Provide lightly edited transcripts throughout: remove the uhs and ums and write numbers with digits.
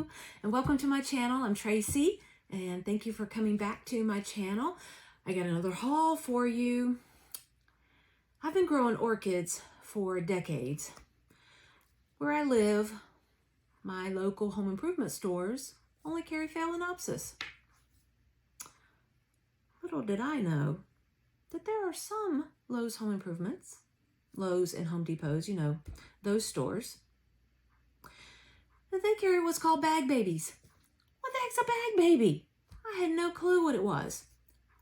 Hello and welcome to my channel. I'm Tracy and thank you for coming back to my channel. I got another haul for you. I've been growing orchids for decades. Where I live, my local home improvement stores only carry Phalaenopsis. Little did I know that there are some Lowe's home improvements, Lowe's and Home Depots, you know, those stores, that they carry what's called bag babies. What the heck's a bag baby? I had no clue what it was.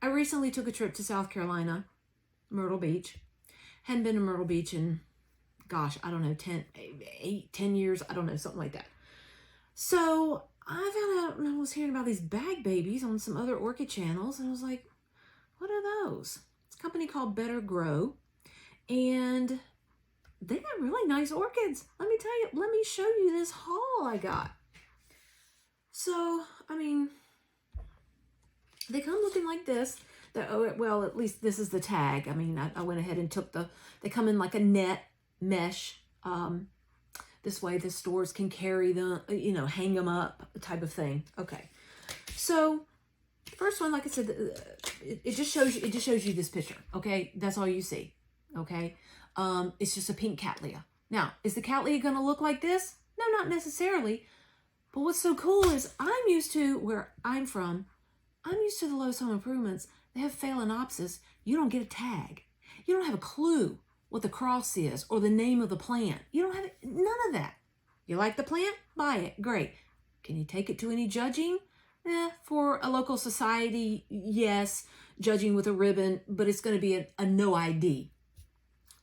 I recently took a trip to South Carolina, Myrtle Beach. Hadn't been to Myrtle Beach in, gosh, I don't know, 10 years, I don't know, something like that. So I found out, and I was hearing about these bag babies on some other orchid channels, and I was like, what are those? It's a company called Better Grow, and they got really nice orchids. Let me tell you, let me show you this haul I got. So, I mean, they come looking like this. Well, at least this is the tag. I mean, I went ahead and took they come in like a net mesh. This way the stores can carry them, you know, hang them up type of thing. Okay. So, first one, like I said, it just shows you this picture. Okay. That's all you see. Okay. It's just a pink cattleya. Now, is the cattleya going to look like this? No, not necessarily. But what's so cool is I'm used to, where I'm from, I'm used to the Lowe's Home Improvements. They have Phalaenopsis. You don't get a tag. You don't have a clue what the cross is or the name of the plant. You don't have none of that. You like the plant? Buy it. Great. Can you take it to any judging? For a local society, yes, judging with a ribbon, but it's going to be a no ID.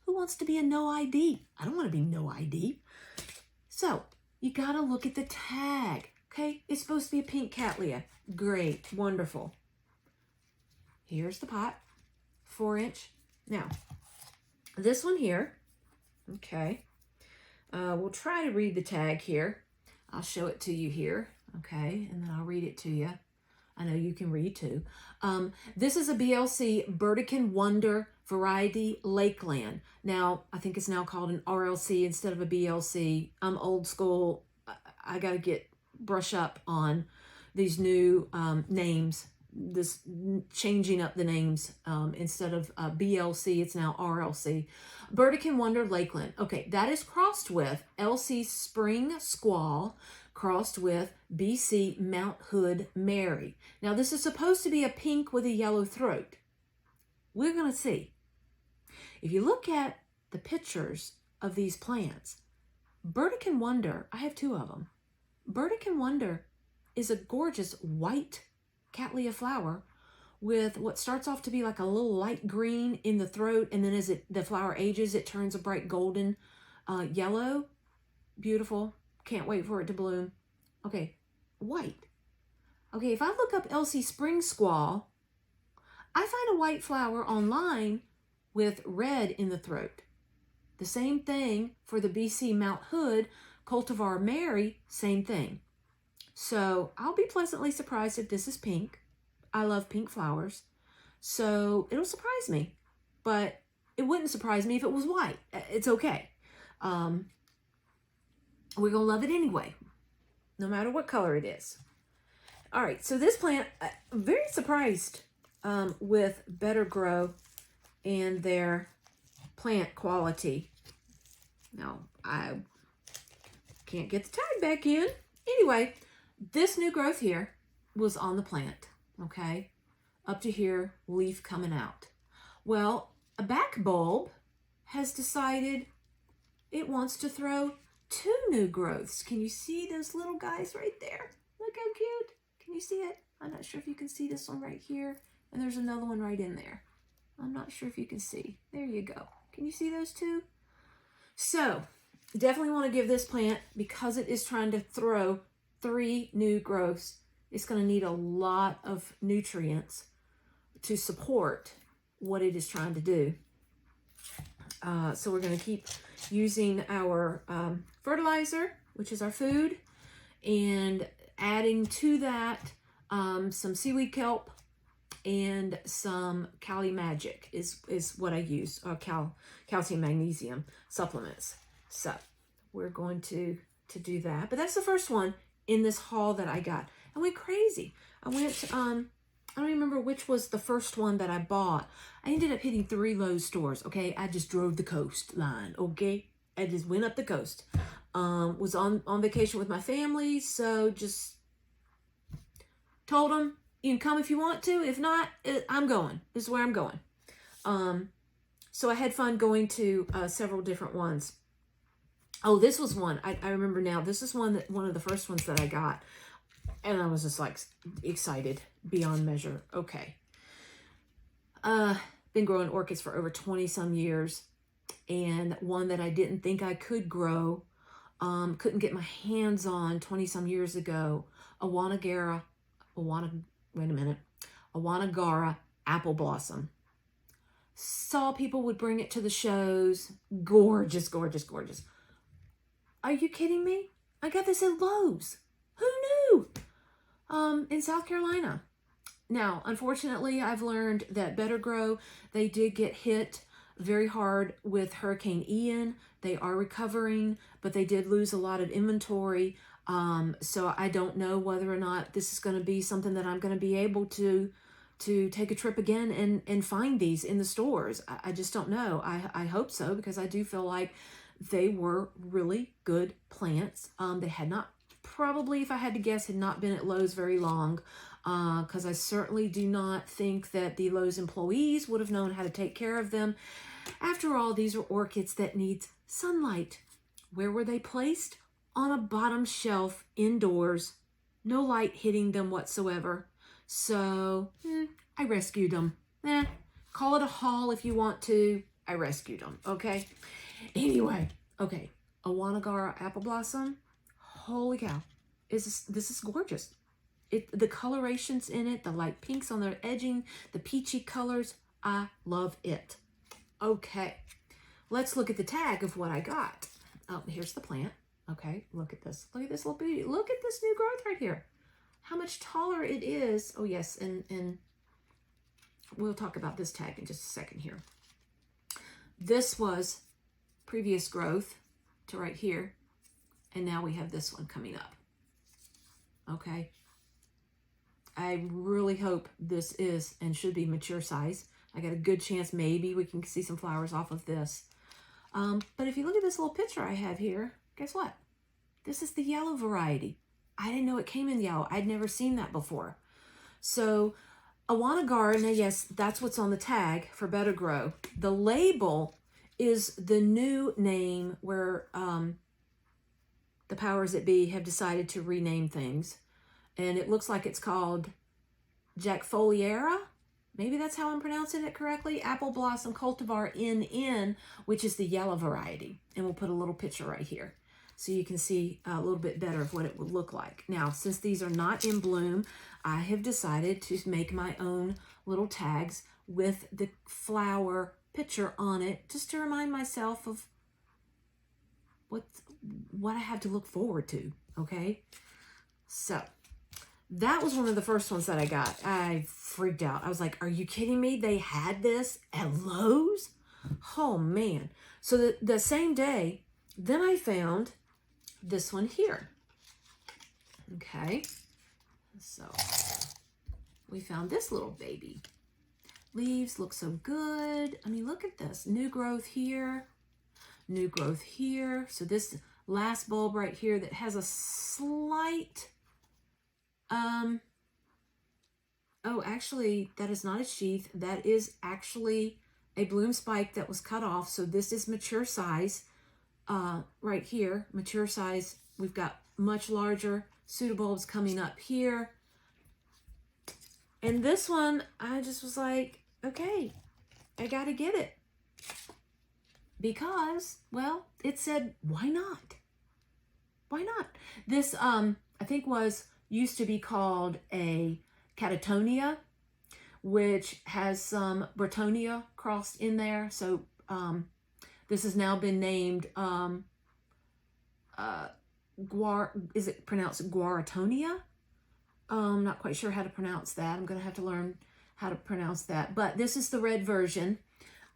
Who wants to be a no ID? I don't want to be no ID. So you got to look at the tag. Okay, it's supposed to be a pink cattleya. Great, wonderful. Here's the pot, 4-inch. Now, this one here, okay, we'll try to read the tag here. I'll show it to you here, okay, and then I'll read it to you. I know you can read too. This is a BLC Burdekin Wonder Variety Lakeland. Now, I think it's now called an RLC instead of a BLC. I'm old school. I got to brush up on these new names, this changing up the names. Instead of BLC, it's now RLC. Burdekin Wonder Lakeland. Okay, that is crossed with LC Spring Squall, crossed with BC Mount Hood Mary. Now, this is supposed to be a pink with a yellow throat. We're going to see. If you look at the pictures of these plants, Burdekin Wonder, I have 2 of them. Burdekin Wonder is a gorgeous white cattleya flower with what starts off to be like a little light green in the throat, and then as the flower ages, it turns a bright golden yellow. Beautiful. Can't wait for it to bloom. Okay, white. Okay, if I look up LC Spring Squall, I find a white flower online with red in the throat. The same thing for the BC Mount Hood Cultivar Mary, same thing. So I'll be pleasantly surprised if this is pink. I love pink flowers. So it'll surprise me, but it wouldn't surprise me if it was white. It's okay. We're going to love it anyway, no matter what color it is. All right, so this plant, I'm very surprised with Better Grow and their plant quality. Now, I can't get the tag back in. Anyway, this new growth here was on the plant, okay? Up to here, leaf coming out. Well, a back bulb has decided it wants to throw 2 new growths. Can you see those little guys right there? Look how cute. Can you see it? I'm not sure if you can see this one right here. And there's another one right in there. I'm not sure if you can see. There you go. Can you see those 2? So, definitely want to give this plant, because it is trying to throw 3 new growths, it's going to need a lot of nutrients to support what it is trying to do. So we're going to keep using our fertilizer, which is our food, and adding to that some seaweed kelp and some Cali Magic is what I use, or calcium magnesium supplements. So we're going to do that. But that's the first one. in this haul that I got. I went crazy. I went, I don't even remember which was the first one that I bought. I ended up hitting 3 Lowe's stores, okay? I just drove the coastline, okay? I just went up the coast. Was on vacation with my family, so just told them, you can come if you want to. If not, I'm going. This is where I'm going. So I had fun going to several different ones. Oh, this was one. I remember now. This is one of the first ones that I got. And I was just like excited beyond measure. Okay. Been growing orchids for over 20 some years. And one that I didn't think I could grow, couldn't get my hands on 20 some years ago. Awanagara apple blossom. Saw people would bring it to the shows. Gorgeous, gorgeous, gorgeous. Are you kidding me? I got this at Lowe's. Who knew? In South Carolina. Now, unfortunately, I've learned that Better Grow, they did get hit very hard with Hurricane Ian. They are recovering, but they did lose a lot of inventory. So I don't know whether or not this is going to be something that I'm going to be able to take a trip again and find these in the stores. I just don't know. I hope so, because I do feel like they were really good plants. They had not, probably, if I had to guess, had not been at Lowe's very long, because I certainly do not think that the Lowe's employees would have known how to take care of them. After all, these are orchids that need sunlight. Where were they placed? On a bottom shelf indoors. No light hitting them whatsoever. So, I rescued them. Call it a haul if you want to. I rescued them, okay? Anyway, okay. Awanagara apple blossom. Holy cow. This is gorgeous. The colorations in it, the light pinks on the edging, the peachy colors. I love it. Okay. Let's look at the tag of what I got. Oh, here's the plant. Okay, look at this. Look at this little beauty. Look at this new growth right here. How much taller it is. Oh, yes, and we'll talk about this tag in just a second here. This was previous growth to right here, and now we have this one coming up. Okay. I really hope this is and should be mature size. I got a good chance maybe we can see some flowers off of this. But if you look at this little picture I have here, guess what? This is the yellow variety. I didn't know it came in yellow. I'd never seen that before. So Awanagara, now yes, that's what's on the tag for Better Grow. The label is the new name where the powers that be have decided to rename things. And it looks like it's called Jackfoliera. Maybe that's how I'm pronouncing it correctly. Apple Blossom Cultivar NN, which is the yellow variety. And we'll put a little picture right here so you can see a little bit better of what it would look like. Now, since these are not in bloom, I have decided to make my own little tags with the flower picture on it, just to remind myself of what I have to look forward to, okay? So that was one of the first ones that I got. I freaked out. I was like, are you kidding me? They had this at Lowe's? Oh, man. So the same day, then I found this one here. Okay. So we found this little baby. Leaves look so good. I mean, look at this. New growth here. New growth here. So this last bulb right here that has a slight... oh, actually, that is not a sheath. That is actually a bloom spike that was cut off. So this is mature size right here. Mature size. We've got much larger pseudobulbs coming up here. And this one, I just was like, okay, I got to get it. Because, well, it said, why not? Why not? This, I think used to be called a catatonia, which has some Bretonia crossed in there. So this has now been named, is it pronounced Guaratonia? I'm not quite sure how to pronounce that. I'm going to have to learn how to pronounce that. But this is the red version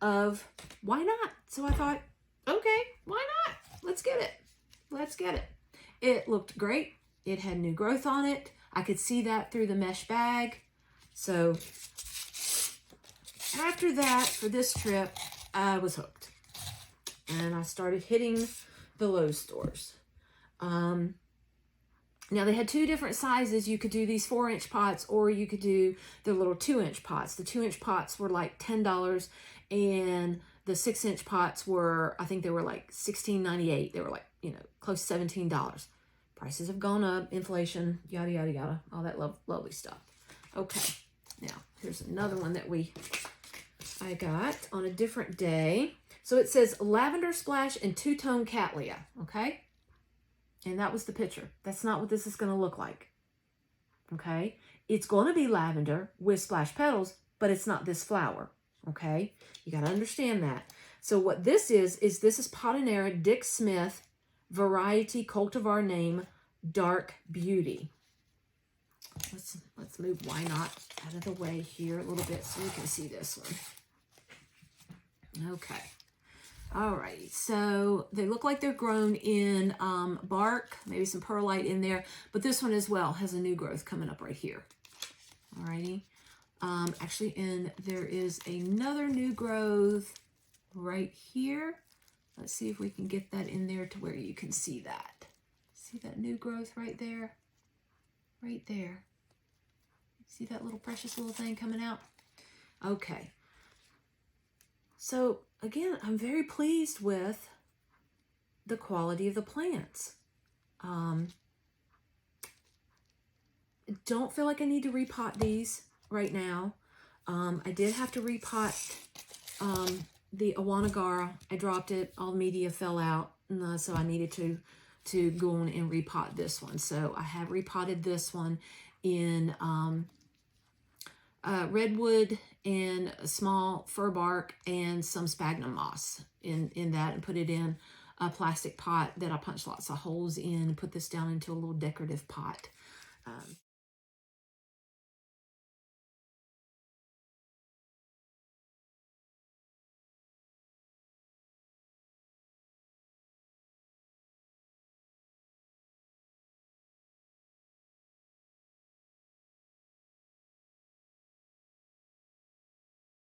of why not? So I thought, okay, why not? Let's get it. Let's get it. It looked great. it had new growth on it. I could see that through the mesh bag. So after that, for this trip, I was hooked. And I started hitting the Lowe's stores. Now, they had 2 different sizes. You could do these 4-inch pots, or you could do the little 2-inch pots. The 2-inch pots were like $10, and the 6-inch pots were, I think they were like $16.98. They were like, you know, close to $17. Prices have gone up, inflation, yada, yada, yada, all that lovely stuff. Okay, now here's another one that I got on a different day. So it says lavender splash and 2-tone cattleya, okay? And that was the picture. That's not what this is going to look like, okay? It's going to be lavender with splash petals, but it's not this flower, okay? You got to understand that. So what this is this is Potinera Dick Smith variety cultivar name Dark Beauty. Let's move Why Not out of the way here a little bit so you can see this one. Okay. All right, so they look like they're grown in bark, maybe some perlite in there, but this one as well has a new growth coming up right here. All righty. Actually, and there is another new growth right here. Let's see if we can get that in there to where you can see that. See that new growth right there? Right there. See that little precious little thing coming out? Okay. So again, I'm very pleased with the quality of the plants. Don't feel like I need to repot these right now. I did have to repot the Awanagara. I dropped it, all the media fell out, so I needed to go on and repot this one. So I have repotted this one in redwood and a small fir bark and some sphagnum moss in that, and put it in a plastic pot that I punched lots of holes in and put this down into a little decorative pot.